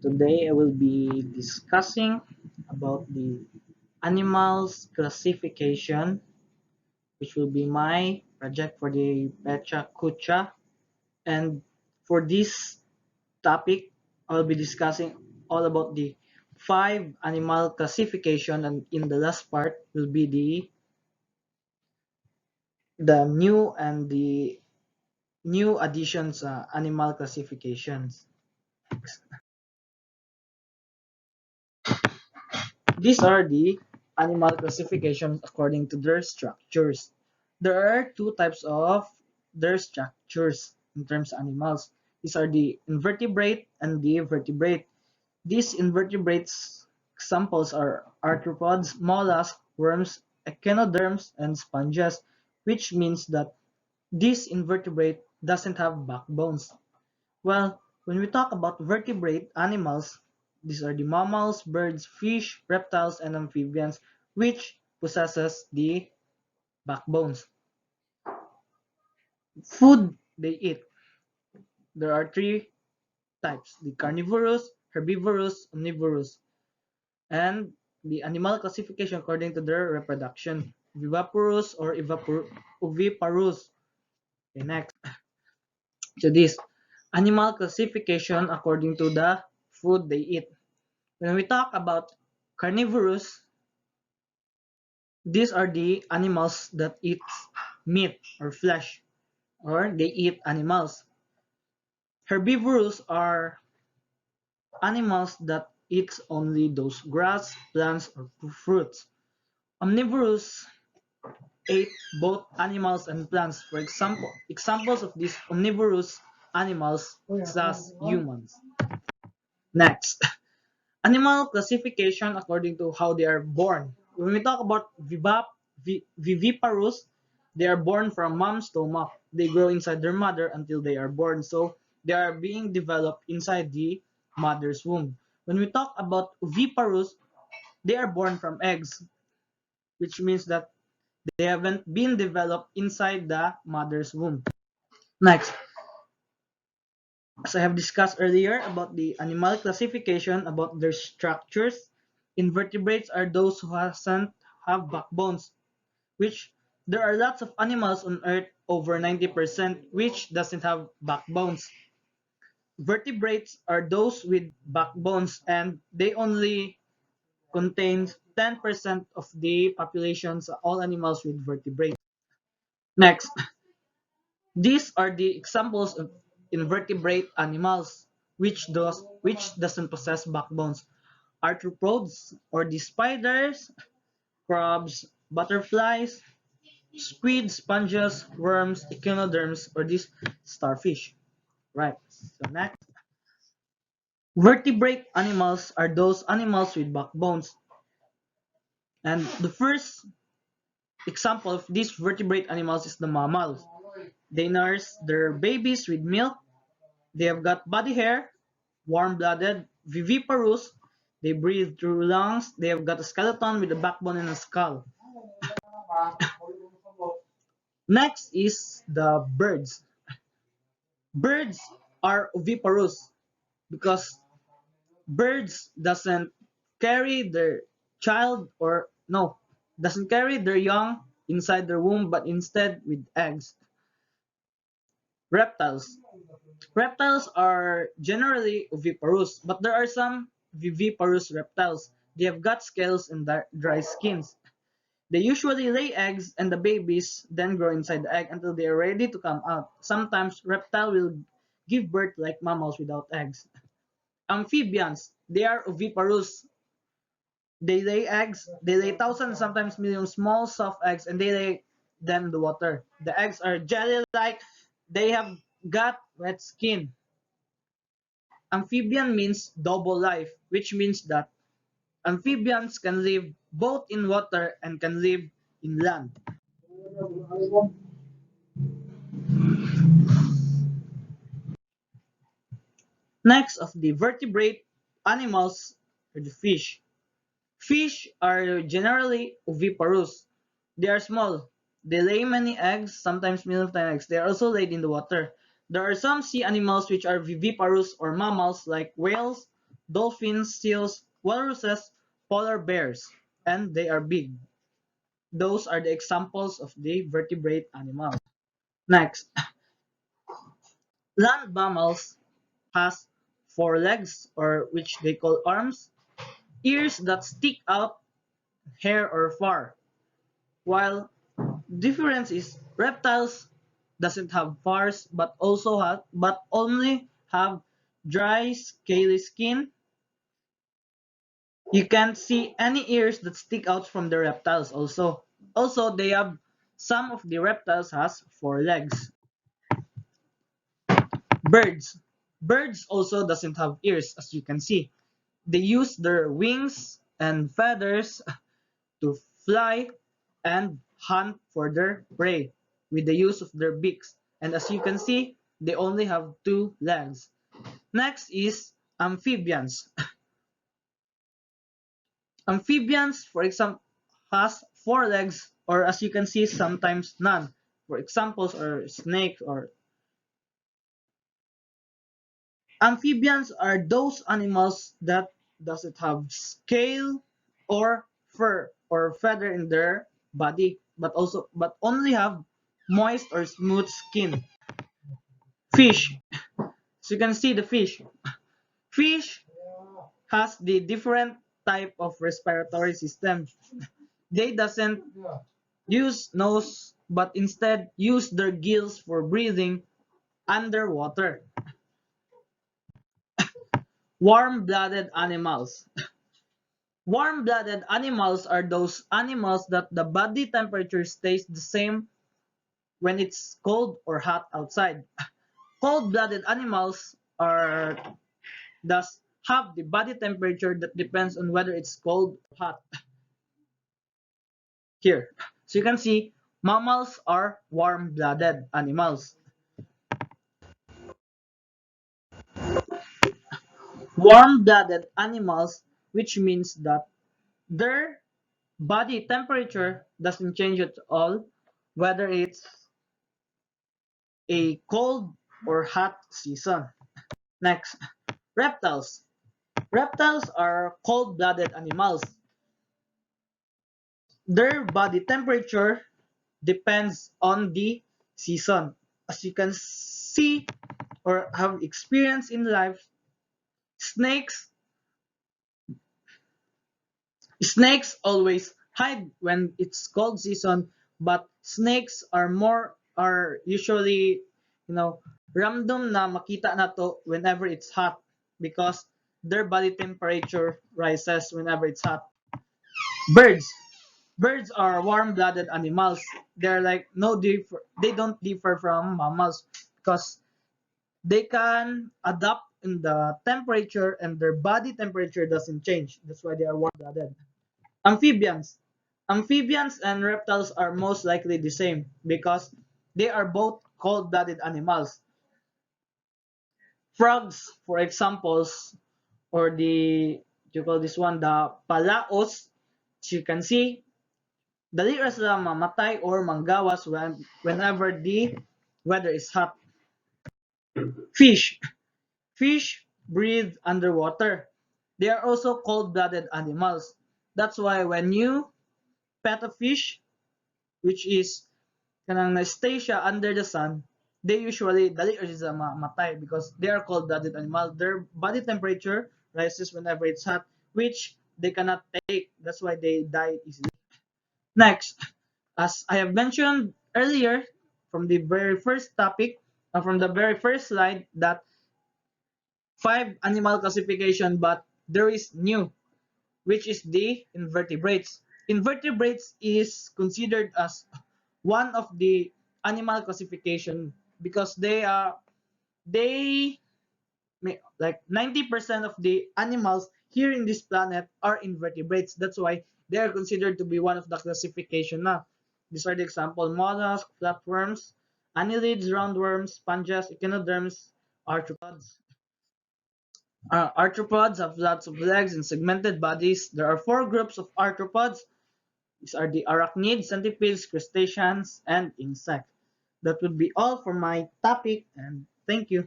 Today I will be discussing about the animals classification, which will be my project for the Pecha Kucha. And for this topic, I will be discussing all about the five animal classification, and in the last part will be the new additions animal classifications. These are the animal classifications according to their structures. There are two types of their structures in terms of animals. These are the invertebrate and the vertebrate. These invertebrates examples are arthropods, mollusks, worms, echinoderms, and sponges, which means that this invertebrate doesn't have backbones. Well, when we talk about vertebrate animals, these are the mammals, birds, fish, reptiles, and amphibians, which possesses the backbones. Food they eat. There are three types: the carnivorous, herbivorous, omnivorous, and the animal classification according to their reproduction: viviparous or oviparous. Okay, next. So this animal classification according to the food they eat. When we talk about carnivorous, these are the animals that eat meat or flesh, or they eat animals. Herbivorous are animals that eat only those grass, plants, or fruits. Omnivorous ate both animals and plants. For example, examples of these omnivorous animals is us humans. Next, animal classification according to how they are born. When we talk about viviparous, they are born from mom's stomach. They grow inside their mother until they are born. So they are being developed inside the mother's womb. When we talk about oviparous, they are born from eggs, which means that they haven't been developed inside the mother's womb. Next, as I have discussed earlier about the animal classification, about their structures, invertebrates are those who doesn't have backbones, which there are lots of animals on Earth, over 90%, which doesn't have backbones. Vertebrates are those with backbones, and they only contain 10% of the populations, all animals with vertebrates. Next, these are the examples of invertebrate animals which doesn't possess backbones. Arthropods or the spiders, crabs, butterflies, squid, sponges, worms, echinoderms, or these starfish. Right. So next, vertebrate animals are those animals with backbones. And the first example of these vertebrate animals is the mammals. They nurse their babies with milk. They have got body hair, warm-blooded, viviparous. They breathe through lungs. They have got a skeleton with a backbone and a skull. Next is the birds. Birds are oviparous because birds doesn't carry their child, or no, doesn't carry their young inside their womb, but instead with eggs. Reptiles. Reptiles are generally oviparous, but there are some viviparous reptiles. They have got scales and dry skins. They usually lay eggs, and the babies then grow inside the egg until they are ready to come out. Sometimes reptile will give birth like mammals without eggs. Amphibians, they are oviparous. They lay eggs. They lay thousands, sometimes millions small soft eggs, and they lay them in the water. The eggs are jelly-like. They have got wet skin. Amphibian means double life, which means that amphibians can live both in water and can live in land. Next of the vertebrate animals are the fish. Fish are generally oviparous. They are small. They lay many eggs, sometimes millions of eggs. They are also laid in the water. There are some sea animals which are viviparous or mammals like whales, dolphins, seals, walruses, polar bears, and they are big. Those are the examples of the vertebrate animals. Next, land mammals has four legs, or which they call arms, ears that stick out, hair or fur. While difference is reptiles doesn't have furs but only have dry scaly skin. You can't see any ears that stick out from the reptiles also. Also, they have some of the reptiles has four legs. Birds. Birds also doesn't have ears as you can see. They use their wings and feathers to fly and hunt for their prey with the use of their beaks. And as you can see, they only have two legs. Next is amphibians. Amphibians, for example, has four legs, or as you can see, sometimes none. For examples are snake or amphibians are those animals that doesn't have scale or fur or feather in their body, but only have moist or smooth skin. Fish. So you can see the fish. Fish has the different type of respiratory system. They doesn't use nose but instead use their gills for breathing underwater. Warm-blooded animals. Warm-blooded animals are those animals that the body temperature stays the same when it's cold or hot outside. Cold-blooded animals are thus have the body temperature that depends on whether it's cold or hot. Here, so you can see mammals are warm-blooded animals. Warm-blooded animals, which means that their body temperature doesn't change at all, whether it's a cold or hot season. Next, reptiles. Reptiles are cold-blooded animals. Their body temperature depends on the season. As you can see or have experienced in life, snakes snakes always hide when it's cold season, but snakes are usually, random na makita na to whenever it's hot because their body temperature rises whenever it's hot. Birds. Birds are warm-blooded animals. They're like no differ. They don't differ from mammals because they can adapt in the temperature and their body temperature doesn't change. That's why they are warm-blooded. Amphibians. Amphibians and reptiles are most likely the same because they are both cold-blooded animals. Frogs, for examples, or the you call this one the palaos, as you can see, dali ra sila mamatay or manggawas whenever the weather is hot. Fish. Fish breathe underwater. They are also cold-blooded animals. That's why when you pet a fish, which is kanang na-stay siya under the sun, they usually dali or sila mamatay because they are cold-blooded animal. Their body temperature rises whenever it's hot, which they cannot take. That's why they die easily. Next, as I have mentioned earlier from the very first topic, from the very first slide, that five animal classification, but there is new, which is the invertebrates. Invertebrates is considered as one of the animal classification because they like 90% of the animals here in this planet are invertebrates. That's why they are considered to be one of the classification now. These are the example: mollusks, flatworms, annelids, roundworms, sponges, echinoderms, arthropods. Arthropods have lots of legs and segmented bodies. There are four groups of arthropods. These are the arachnids, centipedes, crustaceans, and insects. That would be all for my topic, and thank you.